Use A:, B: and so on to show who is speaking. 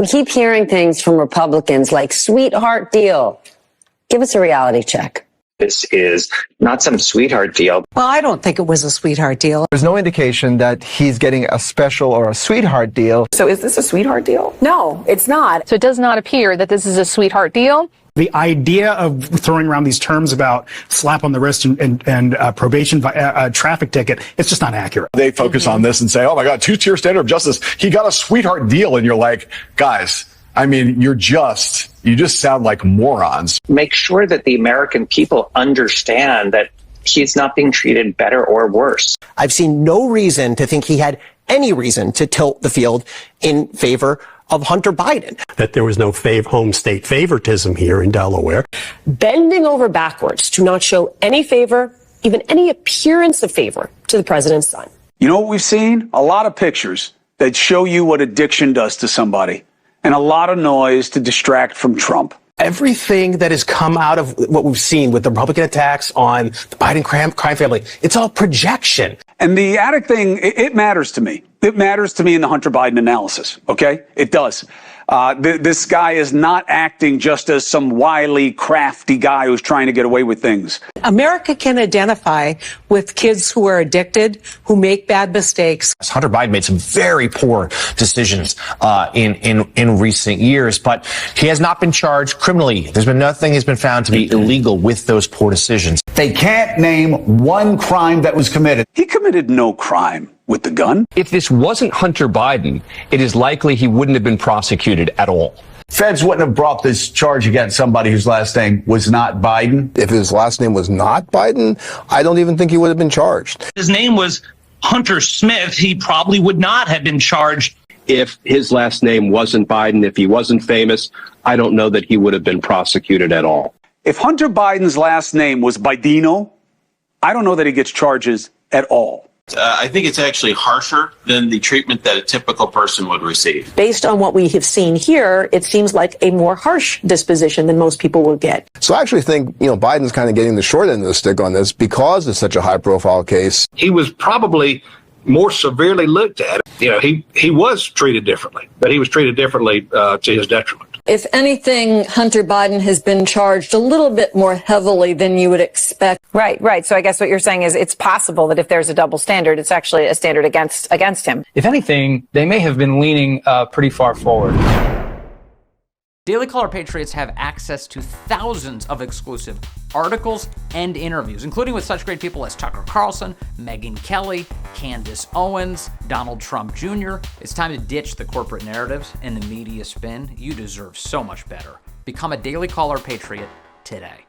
A: We keep hearing things from Republicans like sweetheart deal. Give us a reality check.
B: This is not some sweetheart deal.
C: Well, I don't think it was a sweetheart deal.
D: There's no indication that he's getting a special or a sweetheart deal.
E: So is this a sweetheart deal?
C: No, it's not.
F: So it does not appear that this is a sweetheart deal.
G: The idea of throwing around these terms about slap on the wrist and probation, traffic ticket, it's just not accurate.
H: They focus on this and say, oh my God, two-tier standard of justice. He got a sweetheart deal. And you're like, guys, I mean, you just sound like morons.
B: Make sure that the American people understand that he's not being treated better or worse.
I: I've seen no reason to think he had any reason to tilt the field in favor of Hunter Biden.
J: That there was no home state favoritism here in Delaware.
C: Bending over backwards to not show any favor, even any appearance of favor, to the president's son.
K: You know what we've seen? A lot of pictures that show you what addiction does to somebody, and a lot of noise to distract from Trump.
I: Everything that has come out of what we've seen with the Republican attacks on the Biden crime family, it's all projection.
K: And the addict thing, it matters to me. It matters to me in the Hunter Biden analysis, okay? It does. This guy is not acting just as some wily, crafty guy who's trying to get away with things.
C: America can identify with kids who are addicted, who make bad mistakes.
L: Hunter Biden made some very poor decisions in recent years, but he has not been charged criminally. There's been nothing has been found to be illegal with those poor decisions.
M: They can't name one crime that was committed.
K: He committed no crime with the gun.
N: If this wasn't Hunter Biden, it is likely he wouldn't have been prosecuted at all.
M: Feds wouldn't have brought this charge against somebody whose last name was not Biden.
D: If his last name was not Biden, I don't even think he would have been charged.
O: His name was Hunter Smith. He probably would not have been charged.
J: If his last name wasn't Biden, if he wasn't famous, I don't know that he would have been prosecuted at all.
K: If Hunter Biden's last name was Bidino, I don't know that he gets charges at all.
P: I think it's actually harsher than the treatment that a typical person would receive.
C: Based on what we have seen here, it seems like a more harsh disposition than most people will get.
D: So I actually think, Biden's kind of getting the short end of the stick on this because it's such a high-profile case.
Q: He was probably more severely looked at. He was treated differently, but he was treated differently to his detriment.
F: If anything, Hunter Biden has been charged a little bit more heavily than you would expect.
E: Right. So I guess what you're saying is it's possible that if there's a double standard, it's actually a standard against him.
R: If anything, they may have been leaning pretty far forward.
S: Daily Caller Patriots have access to thousands of exclusive articles and interviews, including with such great people as Tucker Carlson, Megyn Kelly, Candace Owens, Donald Trump Jr. It's time to ditch the corporate narratives and the media spin. You deserve so much better. Become a Daily Caller Patriot today.